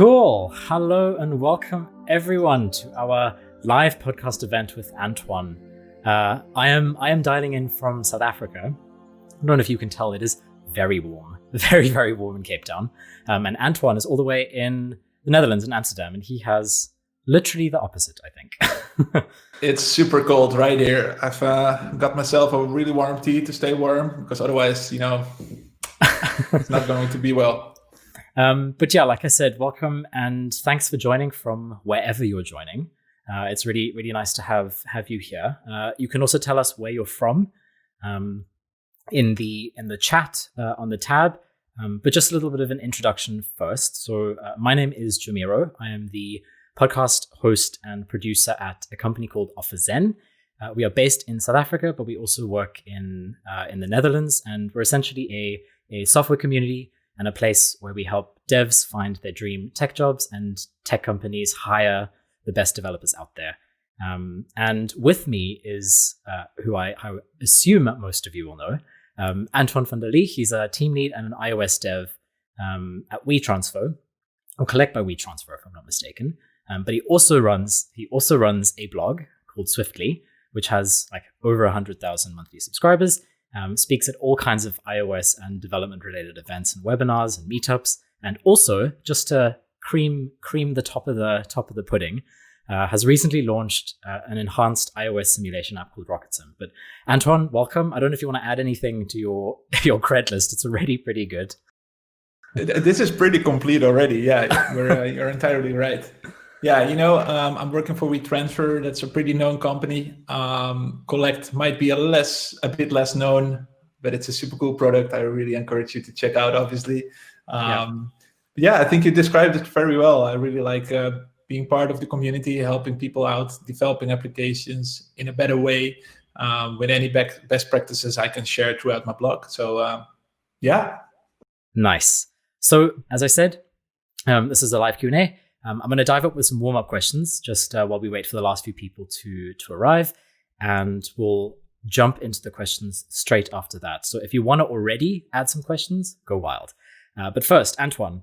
Cool. Hello and welcome everyone to our live podcast event with Antoine. I am dialing in from South Africa. I don't know if you can tell, it is very warm, very, very warm in Cape Town. And Antoine is all the way in the Netherlands, in Amsterdam, and he has literally the opposite, I think. It's super cold right here. I've got myself a really warm tea to stay warm, because otherwise, it's not going to be well. But yeah, like I said, welcome and thanks for joining from wherever you're joining. It's really, really nice to have you here. You can also tell us where you're from in the chat on the tab. But just a little bit of an introduction first. So my name is Jamiro. I am the podcast host and producer at a company called OfferZen. We are based in South Africa, but we also work in the Netherlands, and we're essentially a software community and a place where we help devs find their dream tech jobs and tech companies hire the best developers out there. And with me is who I assume most of you will know, Antoine van der Lee. He's a team lead and an iOS dev at WeTransfer, or Collect by WeTransfer, if I'm not mistaken. But he also runs a blog called Swiftly, which has like over 100,000 monthly subscribers. Speaks at all kinds of iOS and development-related events and webinars and meetups, and also, just to cream the top of the pudding, has recently launched an enhanced iOS simulation app called RocketSim. But Antoine, welcome. I don't know if you want to add anything to your cred list. It's already pretty good. This is pretty complete already. Yeah, you're entirely right. Yeah, I'm working for WeTransfer. That's a pretty known company. Collect might be a bit less known, but it's a super cool product. I really encourage you to check out, obviously. Yeah, I think you described it very well. I really like being part of the community, helping people out, developing applications in a better way, with any best practices I can share throughout my blog. So, yeah. Nice. So, as I said, this is a live Q&A. I'm going to dive up with some warm-up questions just while we wait for the last few people to arrive, and we'll jump into the questions straight after that. So if you want to already add some questions, go wild. But first, Antoine,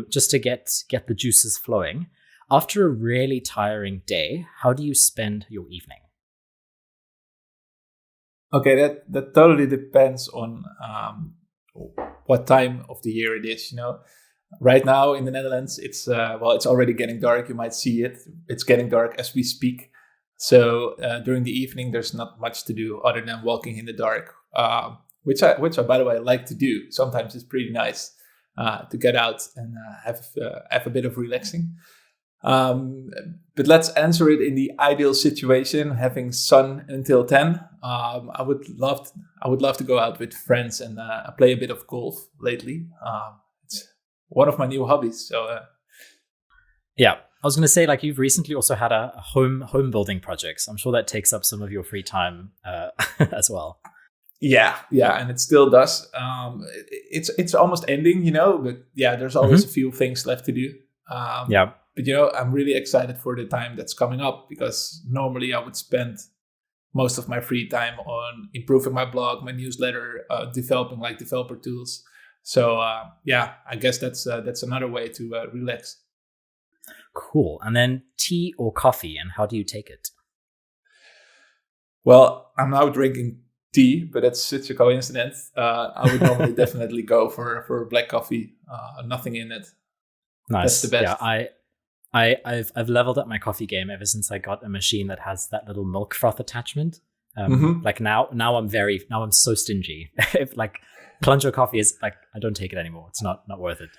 just to get the juices flowing, after a really tiring day, how do you spend your evening? Okay, that totally depends on what time of the year it is, Right now in the Netherlands, it's already getting dark. You might see it. It's getting dark as we speak. So during the evening, there's not much to do other than walking in the dark, which I, by the way, like to do. Sometimes it's pretty nice to get out and have a bit of relaxing. But let's answer it in the ideal situation, having sun until 10. I would love to go out with friends and play a bit of golf lately. One of my new hobbies. So, yeah, I was going to say, like, you've recently also had a home building project. So I'm sure that takes up some of your free time as well. Yeah, and it still does. It's almost ending, but yeah, there's always a few things left to do. But I'm really excited for the time that's coming up, because normally I would spend most of my free time on improving my blog, my newsletter, developing like developer tools. So I guess that's another way to relax. Cool. And then tea or coffee, and how do you take it? Well, I'm now drinking tea, but that's such a coincidence. I would normally definitely go for black coffee, nothing in it. Nice. That's the best. Yeah, I've leveled up my coffee game ever since I got a machine that has that little milk froth attachment. Like now I'm so stingy. If like Plunge coffee is like, I don't take it anymore. It's not worth it.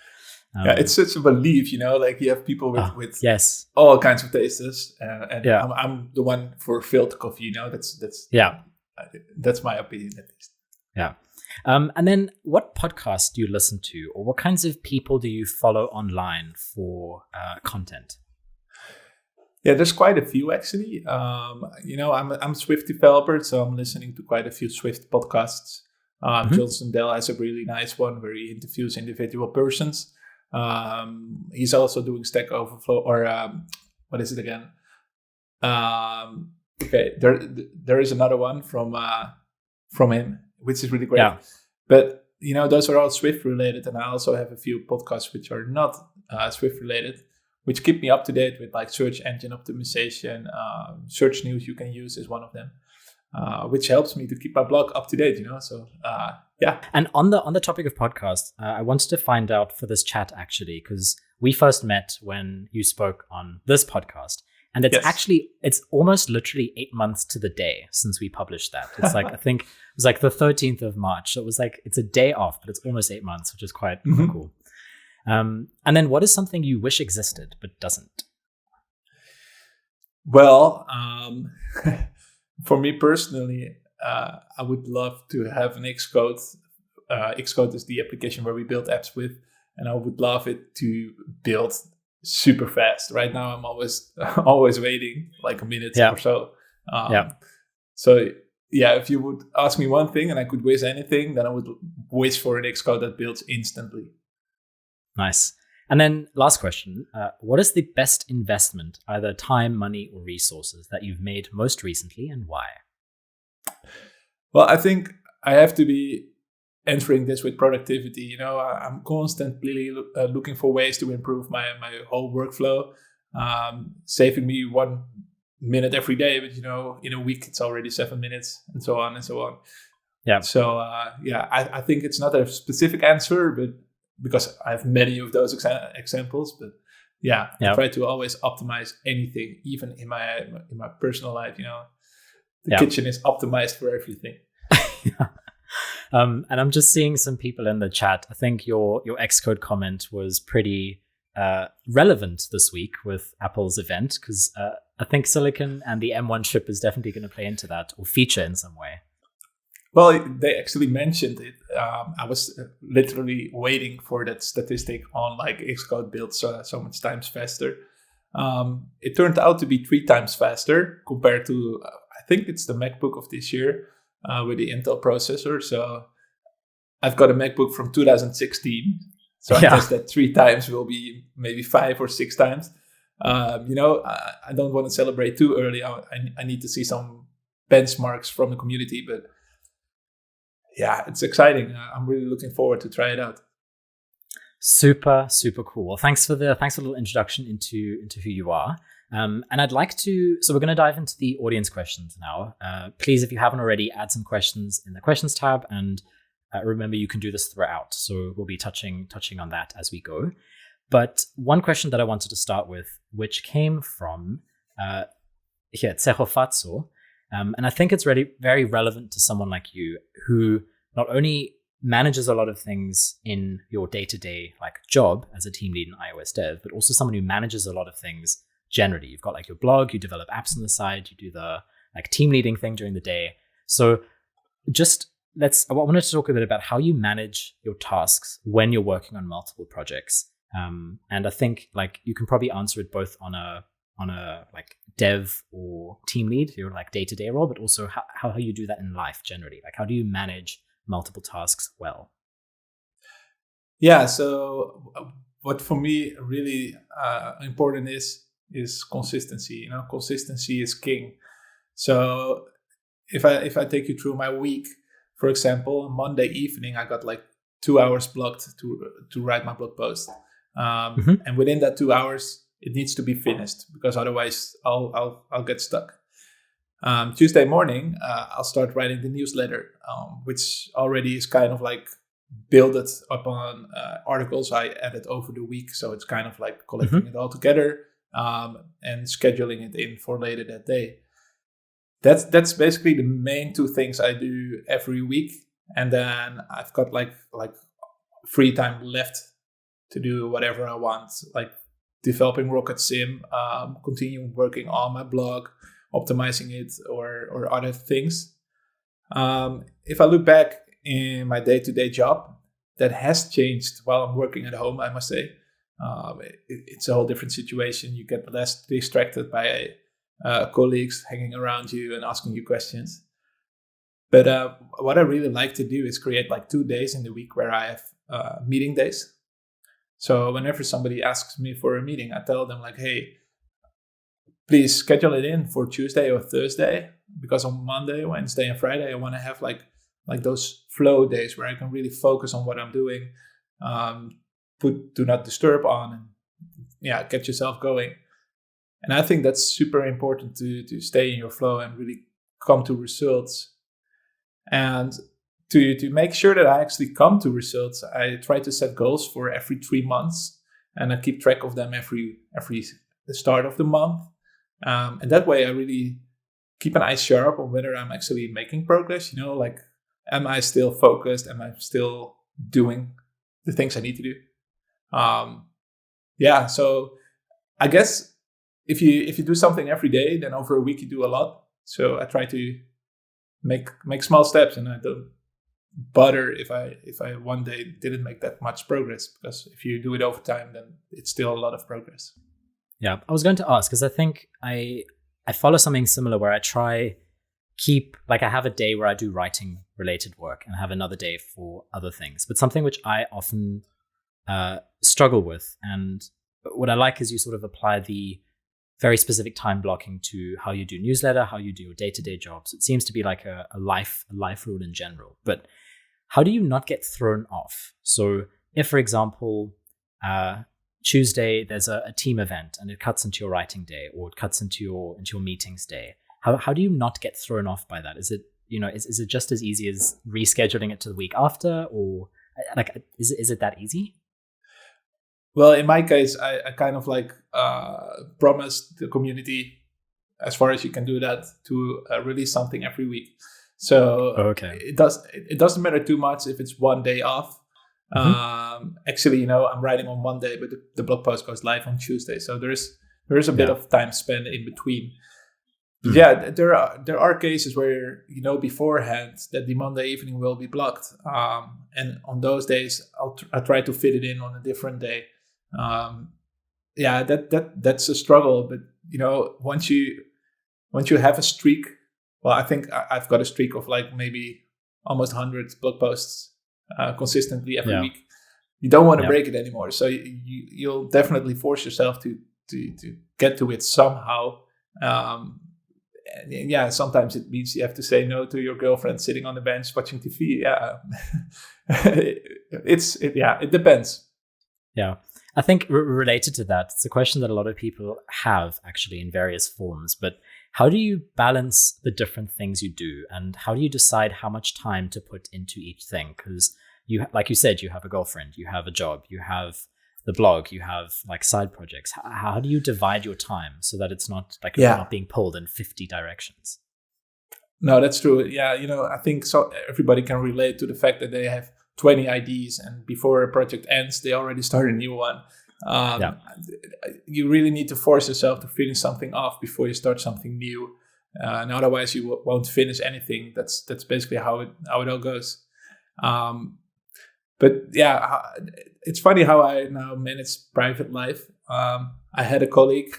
It's such a belief, like you have people with yes, all kinds of tastes, and I'm the one for filter coffee. That's my opinion at least. Yeah. And then what podcasts do you listen to, or what kinds of people do you follow online for content? Yeah, there's quite a few actually. I'm a Swift developer, so I'm listening to quite a few Swift podcasts. Johnson Dell has a really nice one where he interviews individual persons. He's also doing Stack Overflow, or what is it again? Okay, there is another one from him, which is really great. Yeah. But those are all Swift related, and I also have a few podcasts which are not Swift related, which keep me up to date with like search engine optimization. Search news you can use is one of them, which helps me to keep my blog up to date. So yeah. And on the topic of podcasts, I wanted to find out for this chat actually, because we first met when you spoke on this podcast. And it's almost literally 8 months to the day since we published that. It's like, I think it was like the 13th of March. So it was like, it's a day off, but it's almost 8 months, which is quite cool. And then what is something you wish existed, but doesn't? Well, for me personally, I would love to have an Xcode. Xcode is the application where we build apps with, and I would love it to build super fast. Right now, I'm always waiting like a minute or so. So yeah, if you would ask me one thing and I could wish anything, then I would wish for an Xcode that builds instantly. Nice. And then last question, what is the best investment, either time, money, or resources that you've made most recently, and why? Well, I think I have to be entering this with productivity. I'm constantly looking for ways to improve my whole workflow, saving me 1 minute every day. But, in a week, it's already 7 minutes and so on and so on. Yeah. So, I think it's not a specific answer, but because I have many of those examples. But I try to always optimize anything, even in my personal life. The kitchen is optimized for everything. And I'm just seeing some people in the chat. I think your Xcode comment was pretty relevant this week with Apple's event, because I think Silicon and the M1 chip is definitely going to play into that or feature in some way. Well, they actually mentioned it. I was literally waiting for that statistic on like Xcode builds so much times faster. It turned out to be 3 times faster compared to, I think it's the MacBook of this year with the Intel processor. So I've got a MacBook from 2016. So I guess that 3 times will be maybe 5 or 6 times. I don't want to celebrate too early. I need to see some benchmarks from the community, but yeah, it's exciting. I'm really looking forward to try it out. Super, super cool. Well, thanks for the little introduction into who you are. And I'd like to, so we're going to dive into the audience questions now. Please, if you haven't already, add some questions in the questions tab, and remember you can do this throughout. So we'll be touching on that as we go. But one question that I wanted to start with, which came from here, Tsehofatso, and I think it's really very relevant to someone like you who not only manages a lot of things in your day-to-day like job as a team lead in iOS dev, but also someone who manages a lot of things generally. You've got like your blog, you develop apps on the side, you do the like team leading thing during the day. So I wanted to talk a bit about how you manage your tasks when you're working on multiple projects. And I think like you can probably answer it both on a like dev or team lead, your like day-to-day role, but also how you do that in life generally. Like how do you manage multiple tasks well? Yeah, so what for me really important is consistency. Consistency is king. So if I take you through my week, for example, Monday evening I got like 2 hours blocked to write my blog post, and within that 2 hours it needs to be finished, because otherwise I'll get stuck. Tuesday morning, I'll start writing the newsletter, which already is kind of like built upon articles I added over the week. So it's kind of like collecting it all together and scheduling it in for later that day. That's basically the main 2 things I do every week. And then I've got like free time left to do whatever I want, like developing Rocket Sim, continue working on my blog, optimizing it, or other things. If I look back in my day-to-day job, that has changed while I'm working at home, I must say. It's a whole different situation. You get less distracted by colleagues hanging around you and asking you questions. But what I really like to do is create like 2 days in the week where I have meeting days. So whenever somebody asks me for a meeting, I tell them like, hey, please schedule it in for Tuesday or Thursday, because on Monday, Wednesday, and Friday, I want to have like those flow days where I can really focus on what I'm doing, put do not disturb on, and get yourself going. And I think that's super important to stay in your flow and really come to results. And to make sure that I actually come to results, I try to set goals for every 3 months, and I keep track of them every the start of the month. And that way I really keep an eye sharp on whether I'm actually making progress, like, am I still focused? Am I still doing the things I need to do? So I guess if you do something every day, then over a week you do a lot. So I try to make small steps, and I don't bother if I one day didn't make that much progress, because if you do it over time, then it's still a lot of progress. Yeah, I was going to ask, because I think I follow something similar where I try I have a day where I do writing related work and have another day for other things. But something which I often struggle with, and what I like is you sort of apply the very specific time blocking to how you do newsletter, how you do your day-to-day jobs. It seems to be like a life rule in general. But how do you not get thrown off? So if, for example, Tuesday there's a team event and it cuts into your writing day, or it cuts into your meetings day, how do you not get thrown off by that? Is it is it just as easy as rescheduling it to the week after, or is it that easy? Well, in my case, I kind of promised the community, as far as you can do that, to release something every week. So it doesn't matter too much if it's one day off. Actually, I'm writing on Monday, but the blog post goes live on Tuesday. So there is a bit of time spent in between. Yeah, there are cases where beforehand that the Monday evening will be blocked, and on those days I'll try to fit it in on a different day. That's a struggle, but once you have a streak, well, I think I've got a streak of maybe almost 100 blog posts consistently every week. You don't want to break it anymore, so you'll definitely force yourself to get to it somehow. Sometimes it means you have to say no to your girlfriend sitting on the bench watching TV. It depends. Yeah, I think related to that, it's a question that a lot of people have actually in various forms. But how do you balance the different things you do, and how do you decide how much time to put into each thing? Because like you said, you have a girlfriend, you have a job, you have the blog, you have side projects. How do you divide your time so that it's not you're not being pulled in 50 directions? No, that's true. Yeah, I think everybody can relate to the fact that they have 20 ideas, and before a project ends, they already start a new one. You really need to force yourself to finish something off before you start something new, and otherwise you won't finish anything. That's basically how it all goes. But yeah, it's funny how I now manage private life. I had a colleague,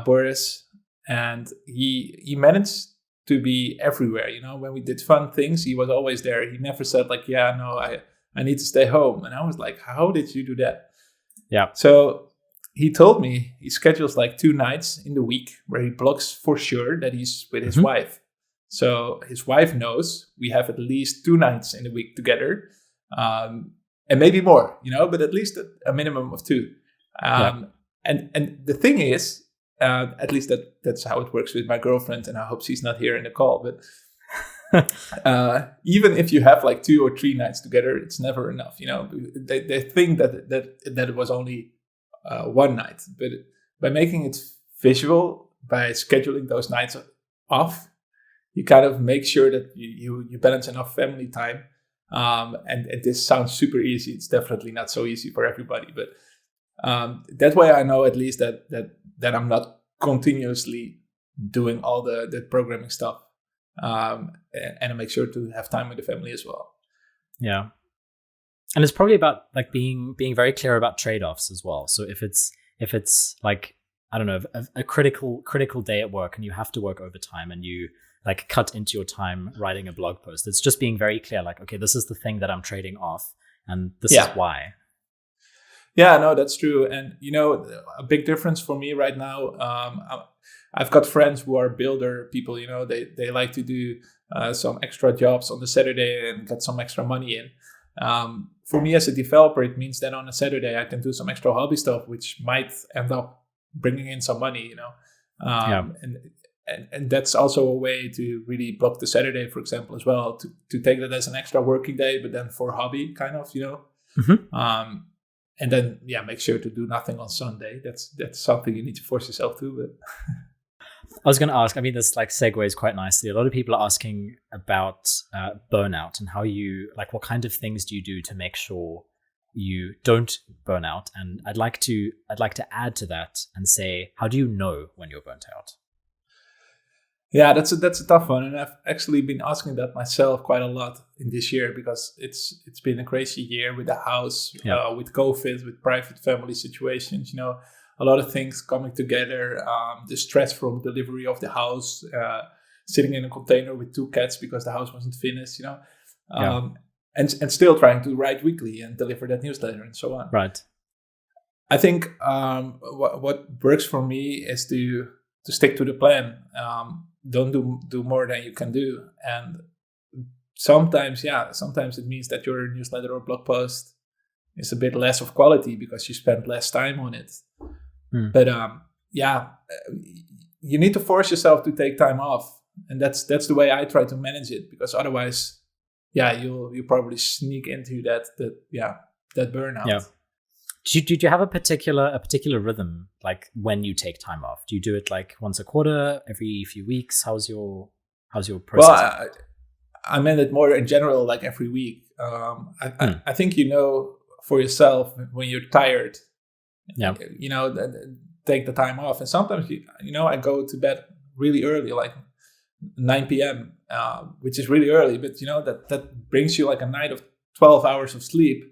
Boris, and he managed to be everywhere. When we did fun things, he was always there. He never said I need to stay home. And I was like, how did you do that? Yeah. So he told me he schedules 2 nights in the week where he blocks for sure that he's with his wife. So his wife knows we have at least 2 nights in the week together. And maybe more, but at least a minimum of 2. And the thing is, at least that's how it works with my girlfriend, and I hope she's not here in the call. But even if you have 2 or 3 nights together, it's never enough. They think that it was only 1 night, but by making it visual, by scheduling those nights off, you kind of make sure that you balance enough family time. And this sounds super easy. It's definitely not so easy for everybody, but that way I know at least that I'm not continuously doing all the programming stuff, and I make sure to have time with the family as well. Yeah, and it's probably about being very clear about trade-offs as well. So if it's I don't know, a critical day at work and you have to work overtime and you cut into your time writing a blog post, it's just being very clear, okay, this is the thing that I'm trading off and this is why. Yeah, no, that's true. And, a big difference for me right now, I've got friends who are builder people, they like to do some extra jobs on the Saturday and get some extra money in. For me as a developer, it means that on a Saturday I can do some extra hobby stuff, which might end up bringing in some money, you know. And that's also a way to really block the Saturday, for example, as well, to take that as an extra working day, but then for hobby, kind of, you know. Mm-hmm. And then, make sure to do nothing on Sunday. That's something you need to force yourself to. But I was going to ask, I mean, this like segues quite nicely. A lot of people are asking about burnout and how you, like, what kind of things do you do to make sure you don't burn out? And I'd like to add to that and say, how do you know when you're burnt out? Yeah, that's a tough one, and I've actually been asking that myself quite a lot in this year, because it's been a crazy year with the house, with COVID, with private family situations. You know, a lot of things coming together. The stress from delivery of the house, sitting in a container with 2 cats because the house wasn't finished. You know, and still trying to write weekly and deliver that newsletter and so on. Right. I think what works for me is to stick to the plan. Don't do more than you can do. And sometimes it means that your newsletter or blog post is a bit less of quality because you spend less time on it. But you need to force yourself to take time off. And that's the way I try to manage it, because otherwise, you'll probably sneak into that burnout. Yeah. Do you have a particular rhythm, like when you take time off? Do you do it like once a quarter, every few weeks? How's your process? Well, I meant it more in general, like every week. I think you know for yourself when you're tired. Yeah. You know, take the time off. And sometimes I go to bed really early, like 9 p.m., which is really early. But that brings you like a night of 12 hours of sleep.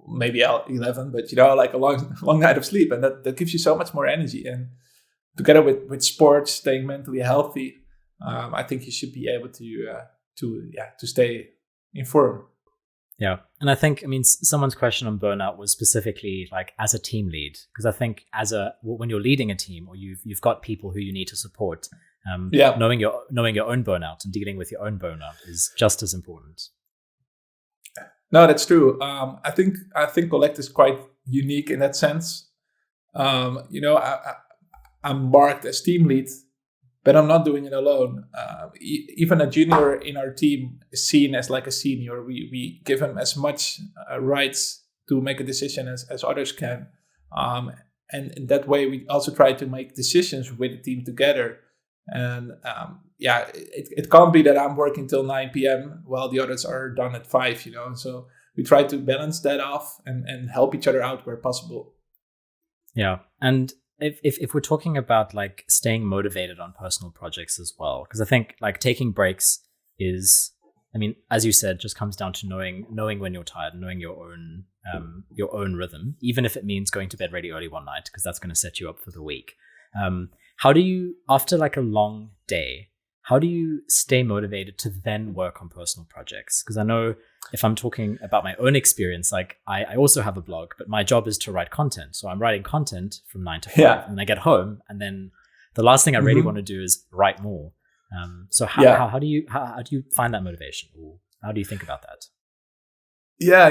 Maybe 11, but like a long night of sleep, and that gives you so much more energy. And together with sports, staying mentally healthy, I think you should be able to stay informed. Yeah, and I think, I mean, someone's question on burnout was specifically like as a team lead, because I think when you're leading a team or you've got people who you need to support, knowing your own burnout and dealing with your own burnout is just as important. No, that's true. I think Collect is quite unique in that sense. I'm marked as team lead, but I'm not doing it alone. Even a junior in our team is seen as like a senior. We give him as much rights to make a decision as others can. And in that way, we also try to make decisions with the team together. And it can't be that I'm working till 9 p.m. while the others are done at 5, So we try to balance that off and help each other out where possible. Yeah. And if we're talking about like staying motivated on personal projects as well, because I think like taking breaks is, I mean, as you said, just comes down to knowing when you're tired, knowing your own rhythm, even if it means going to bed really early one night, because that's going to set you up for the week. How do you, after like a long day, how do you stay motivated to then work on personal projects? Because I know if I'm talking about my own experience, like I also have a blog, but my job is to write content. So I'm writing content from 9 to 5 and I get home, and then the last thing I really want to do is write more. So how do you find that motivation, or how do you think about that? Yeah,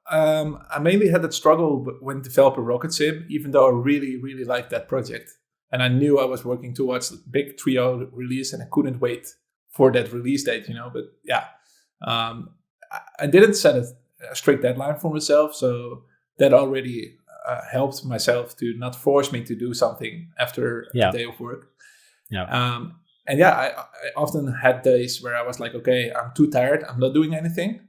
I mainly had that struggle when developer Rocket Sim, even though I really, really liked that project. And I knew I was working towards the big 3.0 release, and I couldn't wait for that release date, But I didn't set a strict deadline for myself. So that already helped myself to not force me to do something after a day of work. Yeah. I often had days where I was like, okay, I'm too tired. I'm not doing anything.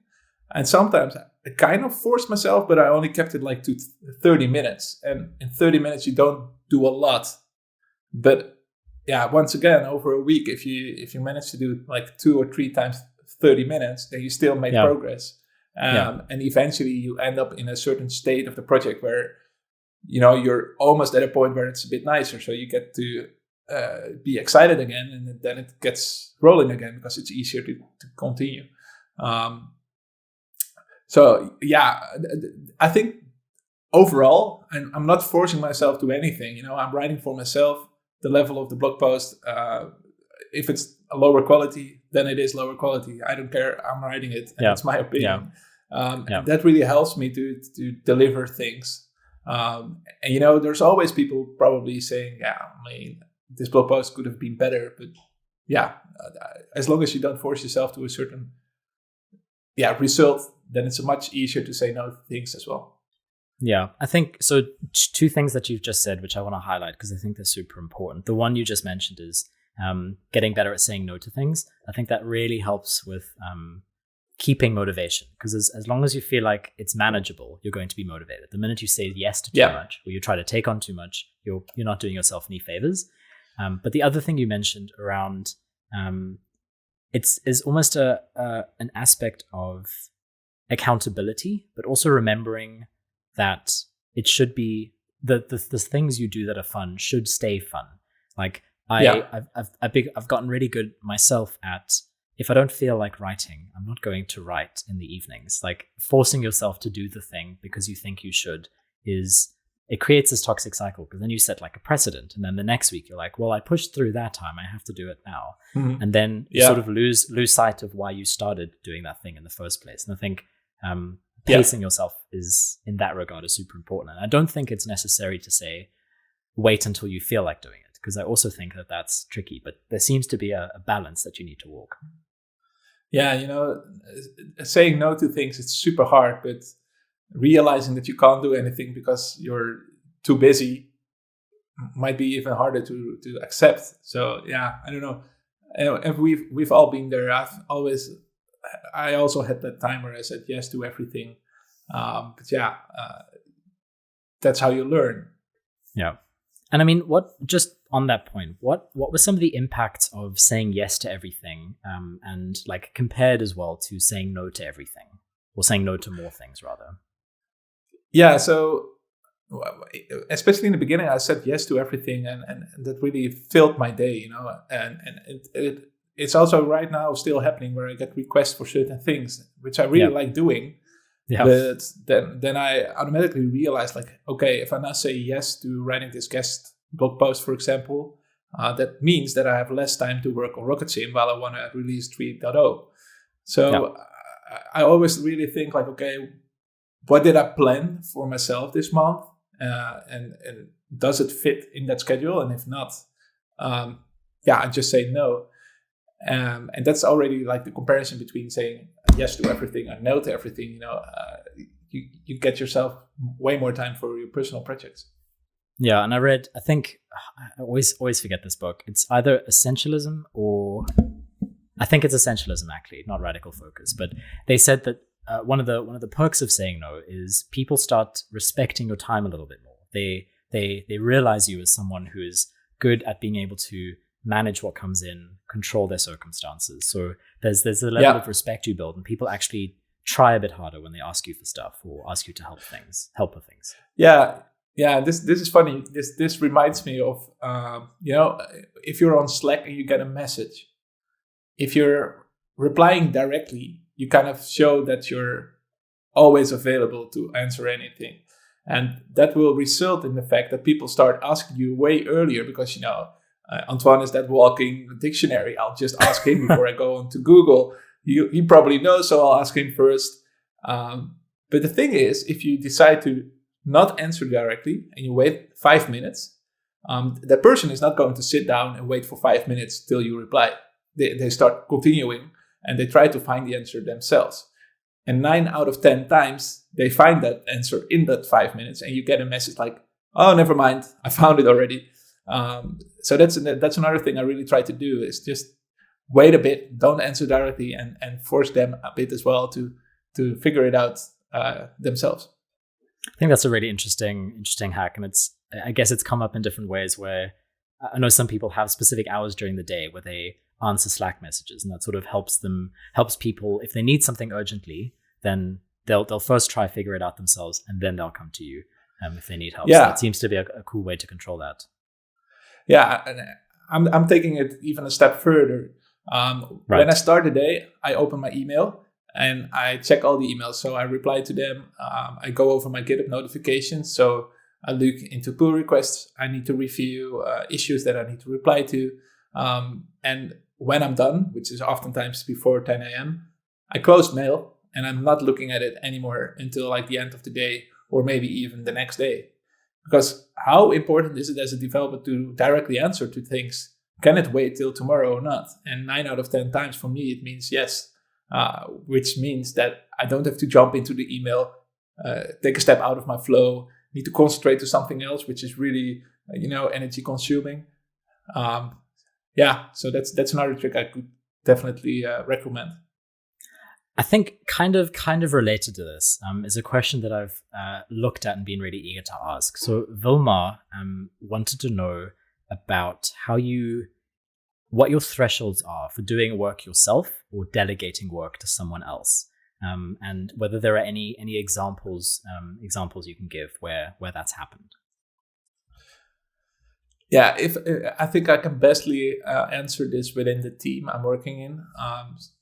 And sometimes I kind of forced myself, but I only kept it like to 30 minutes. And in 30 minutes, you don't do a lot. But once again, over a week, if you manage to do like 2 or 3 times 30 minutes, then you still make progress. And eventually you end up in a certain state of the project where, you're almost at a point where it's a bit nicer. So you get to be excited again, and then it gets rolling again because it's easier to continue. I think overall, I'm not forcing myself to anything. I'm writing for myself. The level of the blog post, if it's a lower quality, then it is lower quality. I don't care. I'm writing it. And it's my opinion. That really helps me to deliver things. And there's always people probably saying, yeah, I mean, this blog post could have been better, but as long as you don't force yourself to a certain result, then it's much easier to say no to things as well. Yeah, I think so. Two things that you've just said, which I want to highlight because I think they're super important. The one you just mentioned is getting better at saying no to things. I think that really helps with keeping motivation, because as long as you feel like it's manageable, you're going to be motivated. The minute you say yes to too much, or you try to take on too much, you're not doing yourself any favors. But the other thing you mentioned around is almost an aspect of accountability, but also remembering that it should be the things you do that are fun should stay fun. Like I've gotten really good myself at, if I don't feel like writing, I'm not going to write in the evenings. Like forcing yourself to do the thing because you think you should it creates this toxic cycle, because then you set like a precedent, and then the next week you're like, well, I pushed through that time, I have to do it now. Mm-hmm. And then you sort of lose sight of why you started doing that thing in the first place. And I think pacing yourself is, in that regard, is super important. And I don't think it's necessary to say, wait until you feel like doing it, because I also think that that's tricky, but there seems to be a balance that you need to walk. Yeah, saying no to things, it's super hard, but realizing that you can't do anything because you're too busy might be even harder to accept. So yeah, I don't know. And we've all been there. I also had that time where I said yes to everything. That's how you learn. Yeah. And I mean, just on that point, what were some of the impacts of saying yes to everything, and like compared as well to saying no to everything, or saying no to more things rather? Yeah, so especially in the beginning, I said yes to everything, and that really filled my day, and it's also right now still happening where I get requests for certain things, which I really like doing. Yeah. But then I automatically realized, like, okay, if I now say yes to writing this guest blog post, for example, that means that I have less time to work on Rocket Sim while I want to release 3.0. So I always really think like, okay, what did I plan for myself this month? And does it fit in that schedule? And if not, I just say no. And that's already like the comparison between saying yes to everything and no to everything. You get yourself way more time for your personal projects. Yeah, and I think I always forget this book. It's either Essentialism or I think it's Essentialism, actually, not Radical Focus. But they said that one of the perks of saying no is people start respecting your time a little bit more. They realize you as someone who is good at being able to manage what comes in, control their circumstances. So there's a level of respect you build, and people actually try a bit harder when they ask you for stuff or ask you to help with things. Yeah. This is funny. This reminds me of if you're on Slack and you get a message, if you're replying directly, you kind of show that you're always available to answer anything. And that will result in the fact that people start asking you way earlier because, Antoine is that walking dictionary. I'll just ask him before I go on to Google. He probably knows, so I'll ask him first. But the thing is, if you decide to not answer directly and you wait 5 minutes, that person is not going to sit down and wait for 5 minutes till you reply. They start continuing and they try to find the answer themselves. And 9 out of 10 times, they find that answer in that 5 minutes, and you get a message like, oh, never mind, I found it already. So that's another thing I really try to do, is just wait a bit, don't answer directly, and force them a bit as well to figure it out themselves. I think that's a really interesting hack, and I guess it's come up in different ways, where I know some people have specific hours during the day where they answer Slack messages, and that sort of helps people, if they need something urgently, then they'll first try figure it out themselves, and then they'll come to you if they need help. So that seems to be a cool way to control that. Yeah, and I'm taking it even a step further. When I start the day, I open my email and I check all the emails. So I reply to them. I go over my GitHub notifications. So I look into pull requests I need to review, issues that I need to reply to. And when I'm done, which is oftentimes before 10 a.m., I close mail and I'm not looking at it anymore until like the end of the day or maybe even the next day. Because how important is it as a developer to directly answer to things? Can it wait till tomorrow or not? And 9 out of 10 times for me, it means yes, which means that I don't have to jump into the email, take a step out of my flow, need to concentrate to something else, which is really, energy consuming. So that's another trick I could definitely recommend. I think kind of related to this is a question that I've looked at and been really eager to ask. So Vilma wanted to know about what your thresholds are for doing work yourself or delegating work to someone else, and whether there are any examples you can give where that's happened. Yeah, if I think I can bestly answer this within the team I'm working in.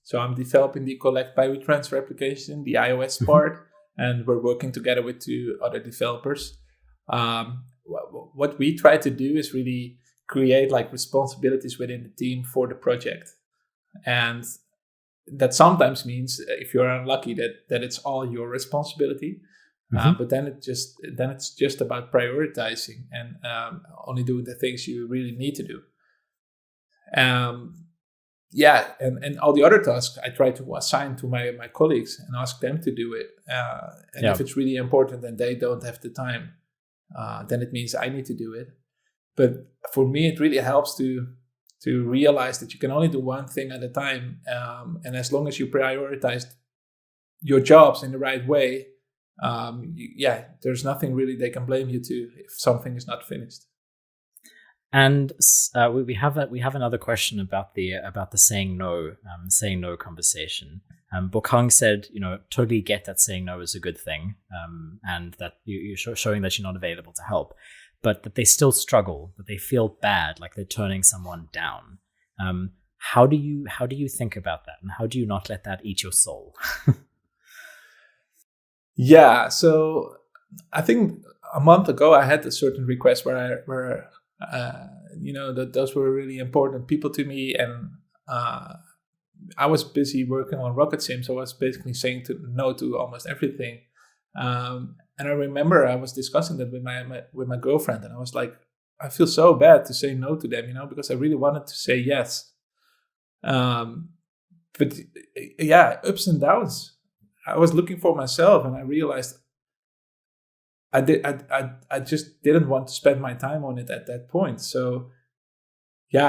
So I'm developing the Collect by WeTransfer application, the iOS part, and we're working together with 2 other developers. What we try to do is really create like responsibilities within the team for the project, and that sometimes means if you're unlucky that it's all your responsibility. But then it's just about prioritizing and only doing the things you really need to do. And all the other tasks I try to assign to my colleagues and ask them to do it. If it's really important and they don't have the time, then it means I need to do it. But for me, it really helps to realize that you can only do one thing at a time. And as long as you prioritize your jobs in the right way, there's nothing really they can blame you to if something is not finished. And we have another question about the saying no conversation. Bokang said, totally get that saying no is a good thing, and that you're showing that you're not available to help, but that they still struggle, that they feel bad, like they're turning someone down. How do you think about that, and how do you not let that eat your soul? Yeah, so I think a month ago I had a certain request where that those were really important people to me, and I was busy working on Rocket Sim, so I was basically saying no to almost everything. And I remember I was discussing that with my girlfriend, and I was like, I feel so bad to say no to them, because I really wanted to say yes. But yeah, ups and downs. I was looking for myself, and I realized I just didn't want to spend my time on it at that point. So it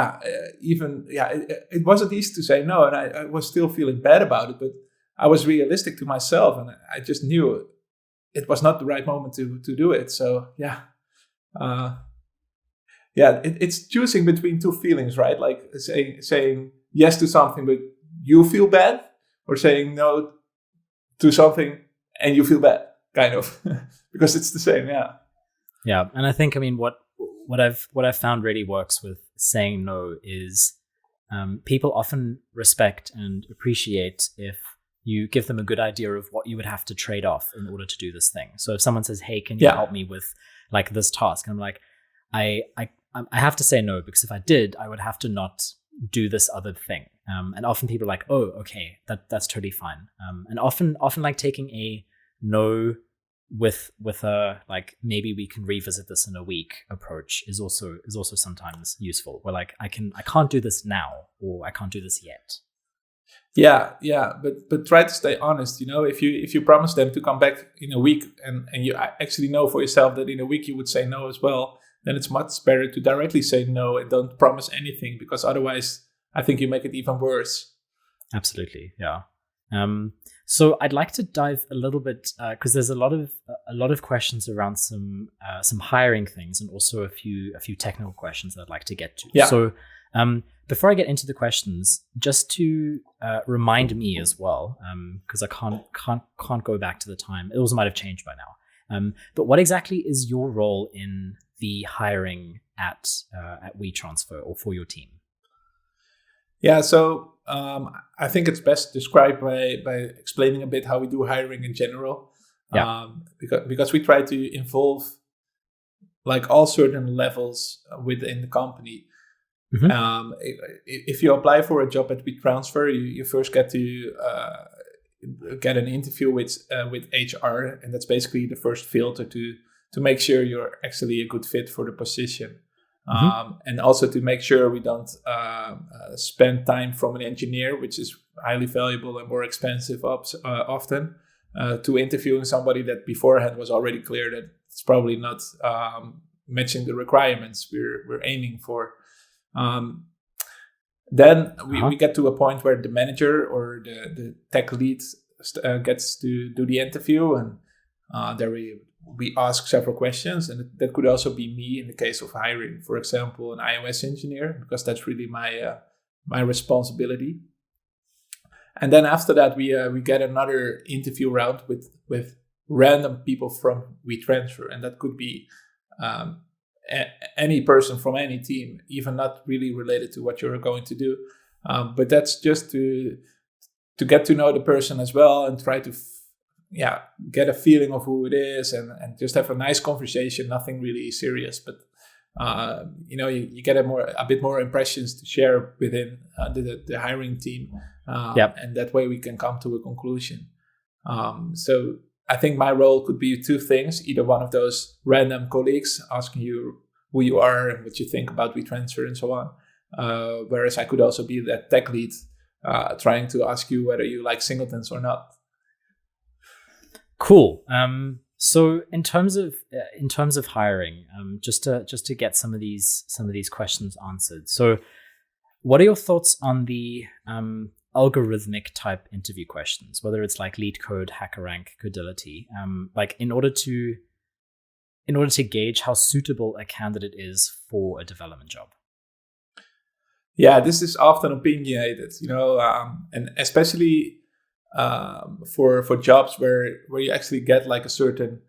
wasn't easy to say no, and I was still feeling bad about it, but I was realistic to myself, and I just knew it was not the right moment to do it. So it's choosing between 2 feelings, right? Like saying yes to something but you feel bad, or saying no to something and you feel bad, kind of, because it's the same. Yeah. And I think, what I've found really works with saying no is people often respect and appreciate if you give them a good idea of what you would have to trade off in order to do this thing. So if someone says, hey, can you help me with like this task? And I'm like, I have to say no, because if I did, I would have to not do this other thing. And often people are like, oh, okay, that's totally fine. And often like taking a no with a like, maybe we can revisit this in a week approach is also sometimes useful. Where like I can't do this now, or I can't do this yet. But try to stay honest. If you promise them to come back in a week, and you actually know for yourself that in a week you would say no as well, then it's much better to directly say no and don't promise anything, because otherwise I think you make it even worse. Absolutely, yeah. So I'd like to dive a little bit because there's a lot of questions around some hiring things, and also a few technical questions that I'd like to get to. Yeah. So before I get into the questions, just to remind me as well, because I can't go back to the time. It also might have changed by now. But what exactly is your role in the hiring at WeTransfer or for your team? Yeah, so I think it's best described by explaining a bit how we do hiring in general. Yeah. Because we try to involve like all certain levels within the company. Mm-hmm. If you apply for a job at WeTransfer, you first get to get an interview with HR, and that's basically the first filter to make sure you're actually a good fit for the position. And also to make sure we don't spend time from an engineer, which is highly valuable and more expensive often, to interviewing somebody that beforehand was already clear that it's probably not matching the requirements we're aiming for. Then we get to a point where the manager or the tech lead gets to do the interview, and there we ask several questions, and that could also be me in the case of hiring, for example, an iOS engineer, because that's really my responsibility. And then after that, we get another interview round with random people from WeTransfer, and that could be any person from any team, even not really related to what you're going to do, but that's just to get to know the person as well and try to get a feeling of who it is and just have a nice conversation, nothing really serious, but you get a bit more impressions to share within the hiring team, and that way we can come to a conclusion. So I think my role could be two things: either one of those random colleagues asking you who you are and what you think about WeTransfer and so on, whereas I could also be that tech lead trying to ask you whether you like singletons or not. Cool. So in terms of hiring, just to get some of these questions answered. So, what are your thoughts on the algorithmic type interview questions, whether it's like lead code, HackerRank, Codility, like in order to gauge how suitable a candidate is for a development job? Yeah, this is often opinionated, and especially for jobs where you actually get like a certain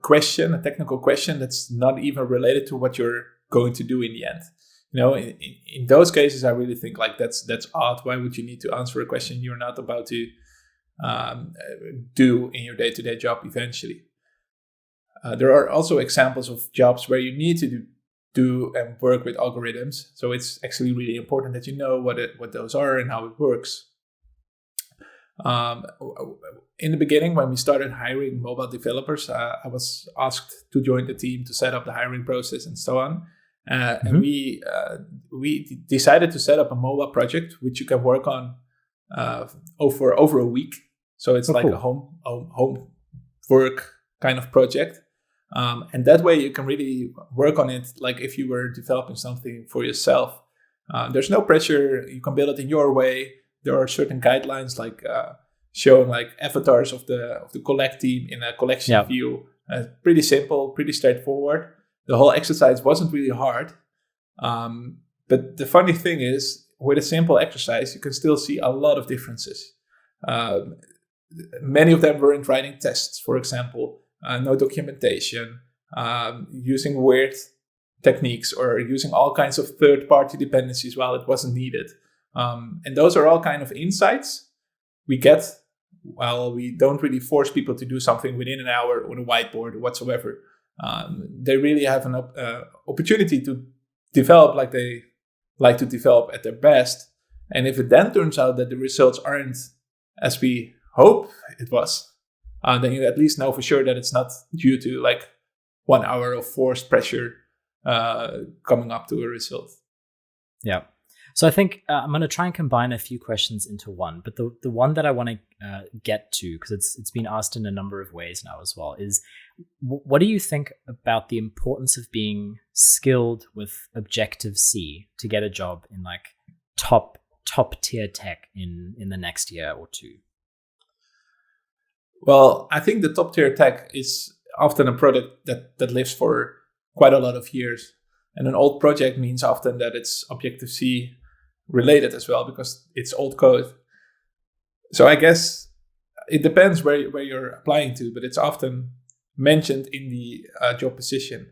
question, a technical question that's not even related to what you're going to do in the end. In those cases, I really think like that's odd. Why would you need to answer a question you're not about to do in your day-to-day job eventually? There are also examples of jobs where you need to do and work with algorithms. So it's actually really important that you know what those are and how it works. In the beginning, when we started hiring mobile developers, I was asked to join the team to set up the hiring process and so on. And we decided to set up a mobile project which you can work on over a week. So it's like a home work kind of project. And that way you can really work on it like if you were developing something for yourself. There's no pressure. You can build it in your way. There are certain guidelines like showing like avatars of the collect team in a collection view. Pretty simple, pretty straightforward. The whole exercise wasn't really hard. But the funny thing is, with a simple exercise, you can still see a lot of differences. Many of them weren't writing tests, for example. No documentation, using weird techniques or using all kinds of third-party dependencies while it wasn't needed. And those are all kind of insights we get while we don't really force people to do something within an hour on a whiteboard or whatsoever. They really have an opportunity to develop like they like to develop at their best. And if it then turns out that the results aren't as we hope it was, then you at least know for sure that it's not due to like 1 hour of forced pressure coming up to a result. Yeah. So I think I'm going to try and combine a few questions into one, but the one that I want to get to, because it's been asked in a number of ways now as well, is what do you think about the importance of being skilled with Objective-C to get a job in like top tier tech in the next year or two? Well, I think the top tier tech is often a product that lives for quite a lot of years. And an old project means often that it's Objective-C related as well, because it's old code. So I guess it depends where you're applying to, but it's often mentioned in the job position.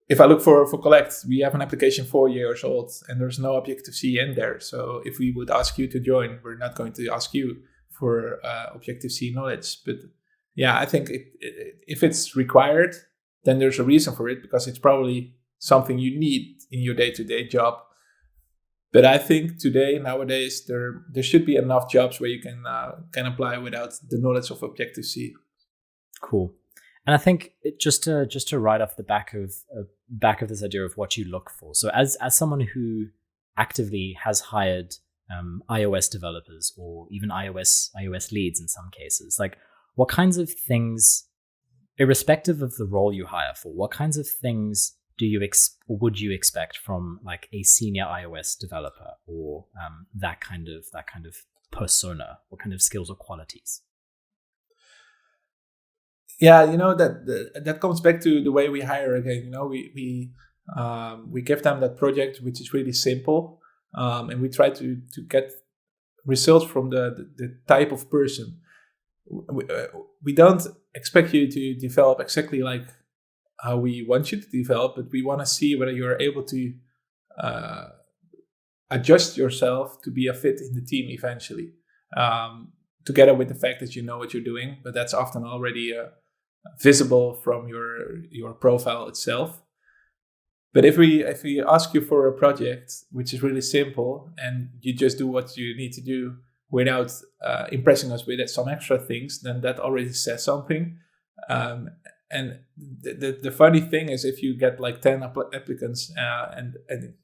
If I look for Collect, we have an application 4 years old and there's no Objective-C in there. So if we would ask you to join, we're not going to ask you for Objective-C knowledge. But yeah, I think if it's required, then there's a reason for it, because it's probably something you need in your day-to-day job. But I think nowadays, there should be enough jobs where you can apply without the knowledge of Objective-C. Cool. And I think just to write off the back of this idea of what you look for. So as someone who actively has hired iOS developers or even iOS leads in some cases, like what kinds of things, irrespective of the role you hire for, what kinds of things would you expect from like a senior iOS developer or that kind of persona? What kind of skills or qualities? Yeah, that comes back to the way we hire again. We give them that project which is really simple, and we try to get results from the type of person. We don't expect you to develop exactly like how we want you to develop, but we want to see whether you're able to adjust yourself to be a fit in the team eventually, together with the fact that you know what you're doing, but that's often already visible from your profile itself. But if we ask you for a project which is really simple and you just do what you need to do without impressing us with some extra things, then that already says something. And the funny thing is, if you get like 10 applicants and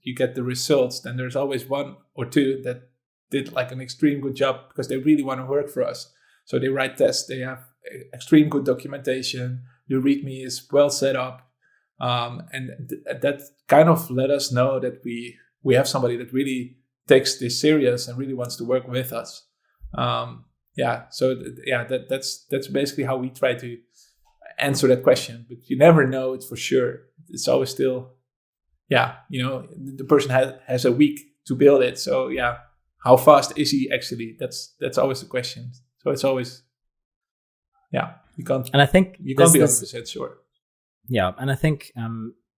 you get the results, then there's always one or two that did like an extreme good job because they really want to work for us. So they write tests, they have extreme good documentation, the README is well set up. And that kind of let us know that we have somebody that really takes this serious and really wants to work with us. That's basically how we try to answer that question. But you never know it for sure. It's always still, the person has a week to build it. So how fast is he actually? That's always the question. So it's always, you can't. And I think you can't be 100% sure. Yeah, and I think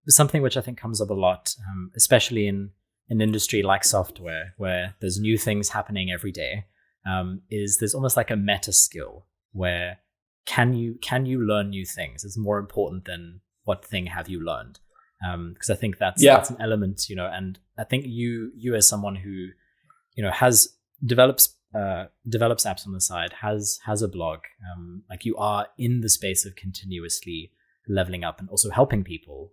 something which I think comes up a lot, especially in an industry like software, where there's new things happening every day, is there's almost like a meta skill where can you learn new things is more important than what thing have you learned, because I think that's an element, and I think you as someone who develops apps on the side, has a blog, like you are in the space of continuously leveling up and also helping people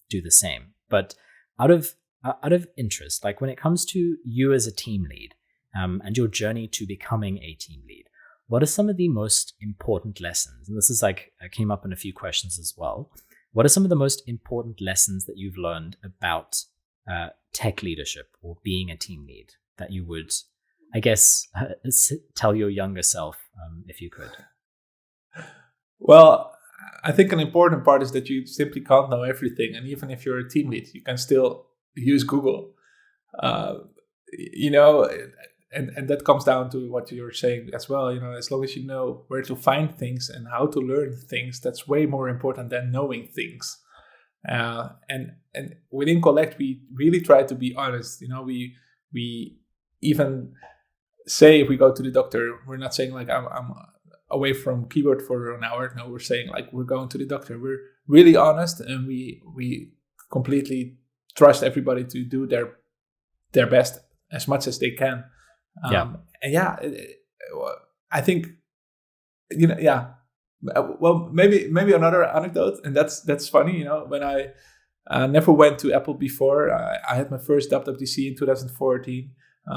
do the same. But out of interest, like when it comes to you as a team lead and your journey to becoming a team lead, what are some of the most important lessons? And this is like, came up in a few questions as well. What are some of the most important lessons that you've learned about tech leadership or being a team lead that you would, I guess, tell your younger self, if you could? Well, I think an important part is that you simply can't know everything. And even if you're a team lead, you can still use Google. And that comes down to what you're saying as well. As long as you know where to find things and how to learn things, that's way more important than knowing things. And within Collect, we really try to be honest. We even say if we go to the doctor, we're not saying like I'm away from keyboard for an hour. No, we're saying like we're going to the doctor. We're really honest, and we completely trust everybody to do their best as much as they can. I think well, maybe another anecdote, and that's funny. When I never went to Apple before, I had my first WWDC in 2014.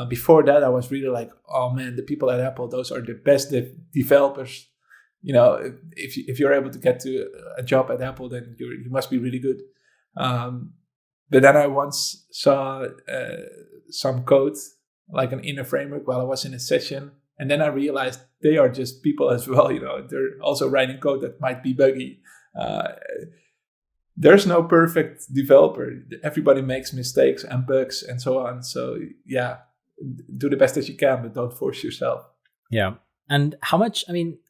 Before that, I was really like, oh man, the people at Apple, those are the best developers. If you're able to get to a job at Apple, then you must be really good. But then I once saw some code, like an inner framework, while I was in a session, and then I realized they are just people as well. They're also writing code that might be buggy. There's no perfect developer. Everybody makes mistakes and bugs and so on. So do the best that you can, but don't force yourself. Yeah. And how much,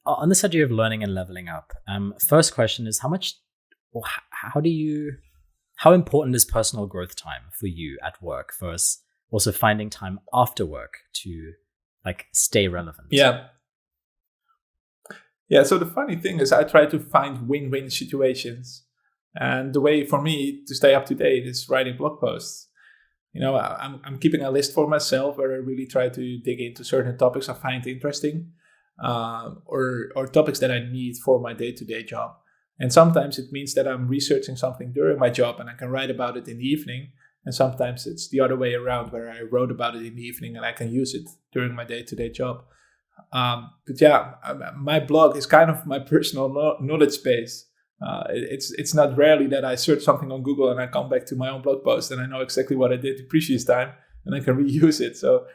on this idea of learning and leveling up, first question is how important is personal growth time for you at work versus also finding time after work to like stay relevant? Yeah. So the funny thing is I try to find win-win situations. And the way for me to stay up to date is writing blog posts. I'm keeping a list for myself where I really try to dig into certain topics I find interesting, or topics that I need for my day-to-day job. And sometimes it means that I'm researching something during my job and I can write about it in the evening. And sometimes it's the other way around, where I wrote about it in the evening and I can use it during my day-to-day job. But yeah, my blog is kind of my personal knowledge base. It's not rarely that I search something on Google and I come back to my own blog post and I know exactly what I did the previous time and I can reuse it. So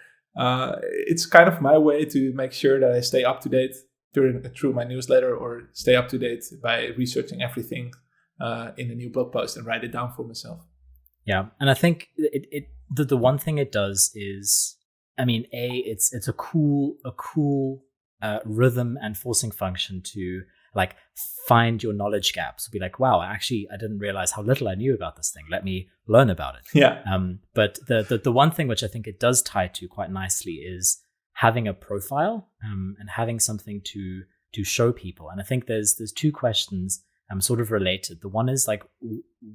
it's kind of my way to make sure that I stay up to date through my newsletter, or stay up to date by researching everything in a new blog post and write it down for myself. Yeah, and I think the one thing it does is, I mean, it's a cool rhythm and forcing function to like find your knowledge gaps. Be like, wow, I didn't realize how little I knew about this thing. Let me learn about it. Yeah. But the one thing which I think it does tie to quite nicely is having a profile and having something to show people. And I think there's two questions sort of related. The one is like,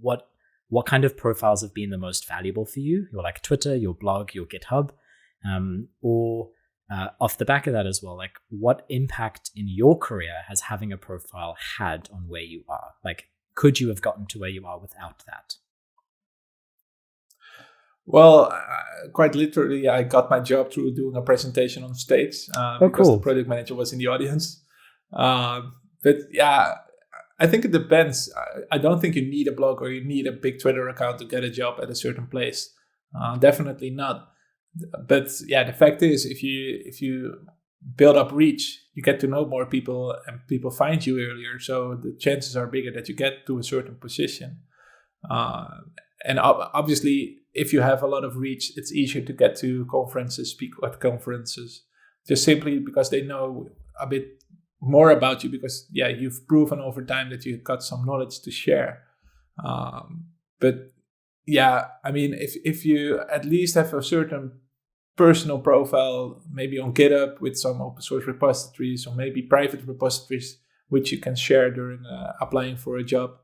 what kind of profiles have been the most valuable for you? Your like Twitter, your blog, your GitHub, or off the back of that as well, like what impact in your career has having a profile had on where you are? Like, could you have gotten to where you are without that? Well, quite literally, I got my job through doing a presentation on stage because cool. The project manager was in the audience. But yeah, I think it depends. I don't think you need a blog or you need a big Twitter account to get a job at a certain place. Definitely not. But yeah, the fact is, if you build up reach, you get to know more people and people find you earlier. So the chances are bigger that you get to a certain position. And obviously, if you have a lot of reach, it's easier to get to conferences, speak at conferences, just simply because they know a bit more about you, because yeah, you've proven over time that you've got some knowledge to share. But yeah, I mean, if you at least have a certain personal profile, maybe on GitHub with some open source repositories, or maybe private repositories which you can share during applying for a job.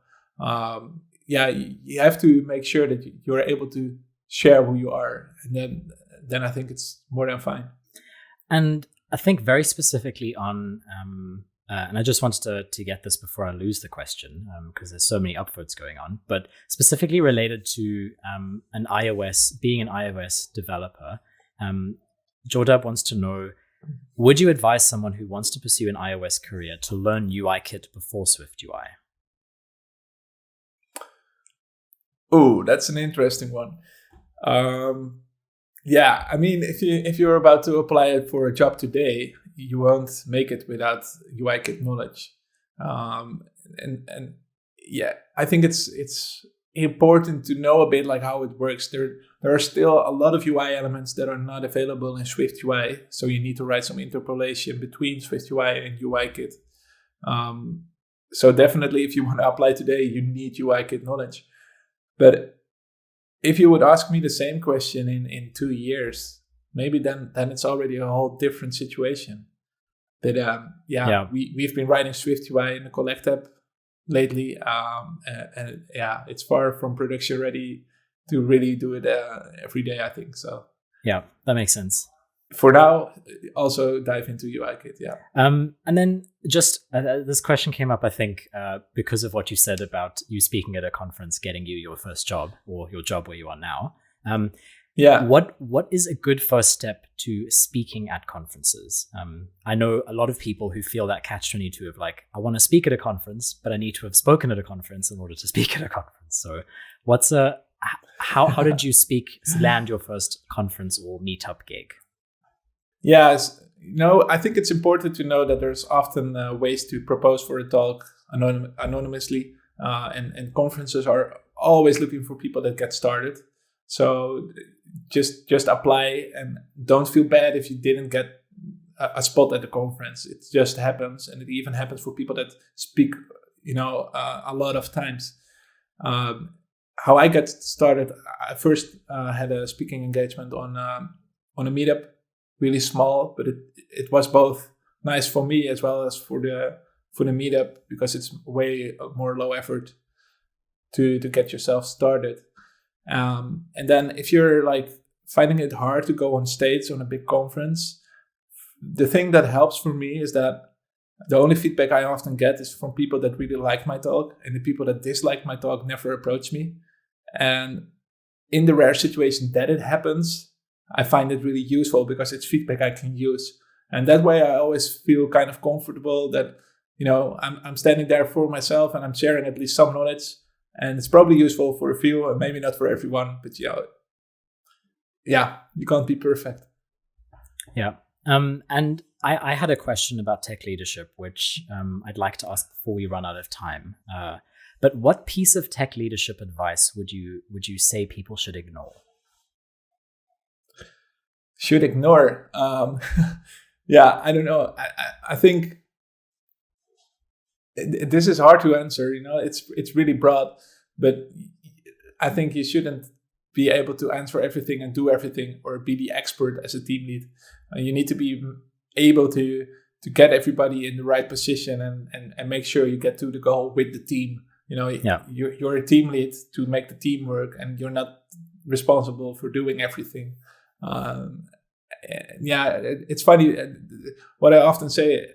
Yeah, you have to make sure that you're able to share who you are, and then I think it's more than fine. And I think very specifically on, and I just wanted to get this before I lose the question, because there's so many upvotes going on, but specifically related to being an iOS developer, Jordab wants to know, would you advise someone who wants to pursue an iOS career to learn UIKit before SwiftUI? Oh, that's an interesting one. Yeah, I mean, if you're about to apply for a job today, you won't make it without UIKit knowledge. And yeah, I think it's important to know a bit like how it works. There are still a lot of UI elements that are not available in SwiftUI, so you need to write some interpolation between SwiftUI and UIKit. So definitely, if you want to apply today, you need UIKit knowledge. But if you would ask me the same question in 2 years, maybe then it's already a whole different situation. But we've been writing SwiftUI in the Collect app lately, and yeah, it's far from production ready to really do it every day, I think. So yeah, that makes sense. For now, also dive into UIKit, yeah. And then just this question came up, I think, because of what you said about you speaking at a conference, getting you your first job, or your job where you are now. Yeah. What is a good first step to speaking at conferences? I know a lot of people who feel that catch-22 of like, I want to speak at a conference, but I need to have spoken at a conference in order to speak at a conference. So how did you land your first conference or meetup gig? Yes, I think it's important to know that there's often ways to propose for a talk anonymously, and conferences are always looking for people that get started. So just apply, and don't feel bad if you didn't get a spot at the conference. It just happens, and it even happens for people that speak, a lot of times. How I got started, I first had a speaking engagement on a meetup. Really small, but it was both nice for me as well as for the meetup, because it's way more low effort to get yourself started. And then if you're like finding it hard to go on stage on a big conference, the thing that helps for me is that the only feedback I often get is from people that really like my talk, and the people that dislike my talk never approach me. And in the rare situation that it happens, I find it really useful because it's feedback I can use. And that way I always feel kind of comfortable that, I'm standing there for myself and I'm sharing at least some knowledge. And it's probably useful for a few and maybe not for everyone, but you can't be perfect. Yeah. And I had a question about tech leadership, which I'd like to ask before we run out of time. But what piece of tech leadership advice would you say people should ignore? Should ignore? Yeah, I don't know. I think this is hard to answer. It's really broad, but I think you shouldn't be able to answer everything and do everything or be the expert as a team lead. You need to be able to get everybody in the right position and make sure you get to the goal with the team. You're a team lead to make the team work, and you're not responsible for doing everything. It's funny. What I often say,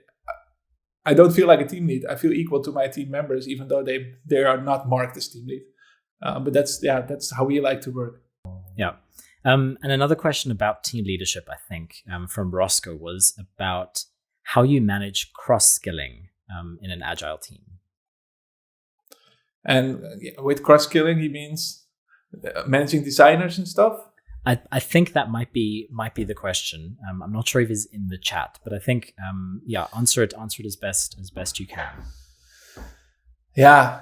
I don't feel like a team lead. I feel equal to my team members, even though they are not marked as team lead. But that's how we like to work. Yeah. And another question about team leadership, I think, from Roscoe was about how you manage cross-skilling in an agile team. And with cross-skilling, he means managing designers and stuff? I think that might be the question. I'm not sure if it's in the chat, but I think answer it as best you can. Yeah,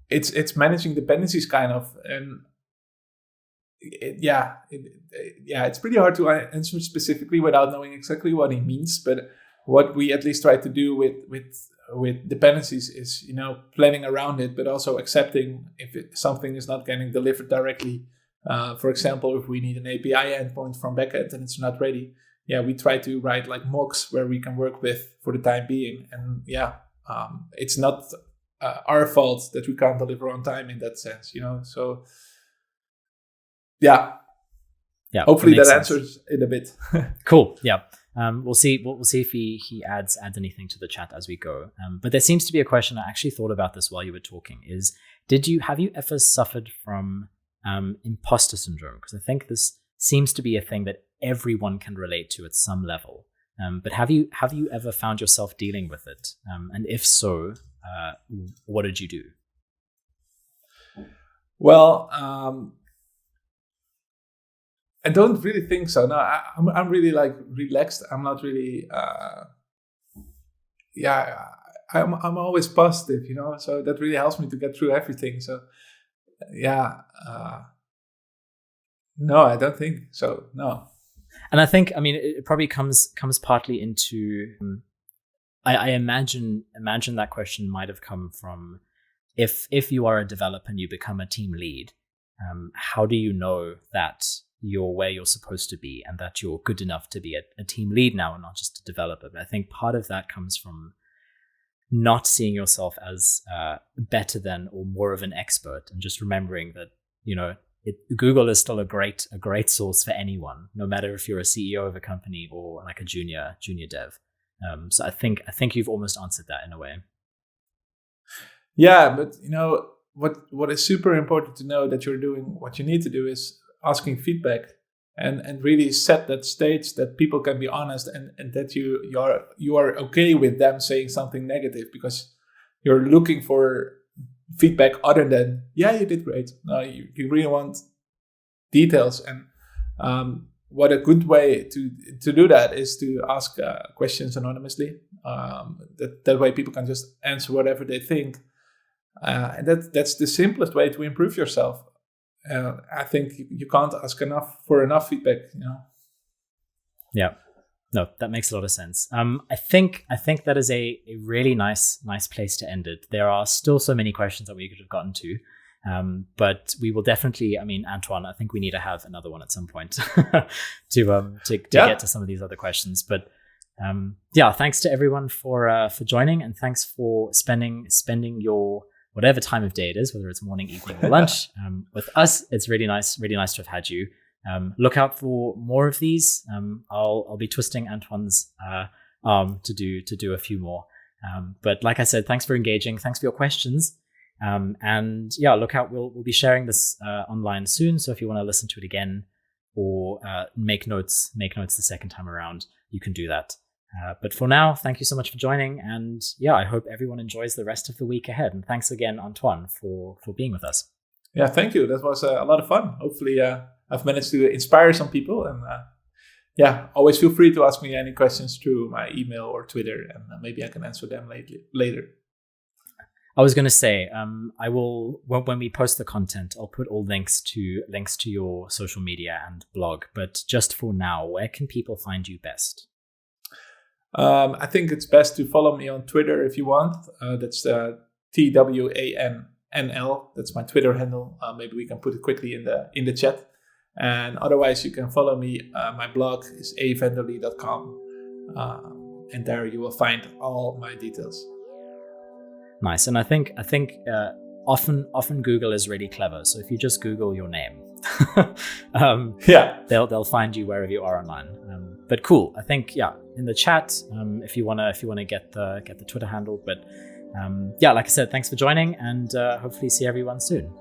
it's managing dependencies kind of, and it's pretty hard to answer specifically without knowing exactly what he means. But what we at least try to do with dependencies is planning around it, but also accepting if something is not getting delivered directly. For example, if we need an API endpoint from backend and it's not ready, we try to write like mocks where we can work with for the time being. And it's not our fault that we can't deliver on time in that sense, So hopefully that answers it a bit. Cool. Yeah. We'll see if he adds anything to the chat as we go. But there seems to be a question. I actually thought about this while you were talking. Have you ever suffered from imposter syndrome? Because I think this seems to be a thing that everyone can relate to at some level. But have you ever found yourself dealing with it? And if so, what did you do? Well, I don't really think so. No, I'm really like relaxed. I'm not really. I'm always positive, So that really helps me to get through everything. So, no, I don't think so. No. And I think, it probably comes partly into. I imagine that question might have come from if you are a developer and you become a team lead, how do you know that you're where you're supposed to be and that you're good enough to be a team lead now and not just a developer? But I think part of that comes from not seeing yourself as better than or more of an expert, and just remembering that Google is still a great source for anyone, no matter if you're a CEO of a company or like a junior dev. So I think you've almost answered that in a way. Yeah, but what is super important to know that you're doing what you need to do is asking feedback and really set that stage that people can be honest and that you are okay with them saying something negative, because you're looking for feedback other than you did great. No, you really want details, and what a good way to do that is to ask questions anonymously. That way people can just answer whatever they think, and that's the simplest way to improve yourself. I think you can't ask enough feedback. Yeah, no, that makes a lot of sense. I think that is a really nice place to end it. There are still so many questions that we could have gotten to. But we will definitely, Antoine, I think we need to have another one at some point to get to some of these other questions. But thanks to everyone for joining, and thanks for spending your whatever time of day it is, whether it's morning, evening, or lunch. With us, it's really nice to have had you. Look out for more of these. I'll be twisting Antoine's arm to do a few more. But like I said, thanks for engaging. Thanks for your questions. And yeah, look out. We'll be sharing this online soon. So if you want to listen to it again or make notes the second time around, you can do that. But for now, thank you so much for joining. And yeah, I hope everyone enjoys the rest of the week ahead. And thanks again, Antoine, for being with us. Yeah, thank you. That was a lot of fun. Hopefully, I've managed to inspire some people. And yeah, always feel free to ask me any questions through my email or Twitter, and maybe I can answer them later. I was going to say, I will, when we post the content, I'll put all links to your social media and blog. But just for now, where can people find you best? I think it's best to follow me on Twitter if you want. That's TWANNL. That's my Twitter handle. Maybe we can put it quickly in the chat. And otherwise, you can follow me. My blog is avenderly.com. And there you will find all my details. Nice. And I think often Google is really clever. So if you just Google your name, they'll find you wherever you are online. But cool. I think in the chat, if you wanna get the Twitter handle. But yeah, like I said, thanks for joining, and hopefully see everyone soon.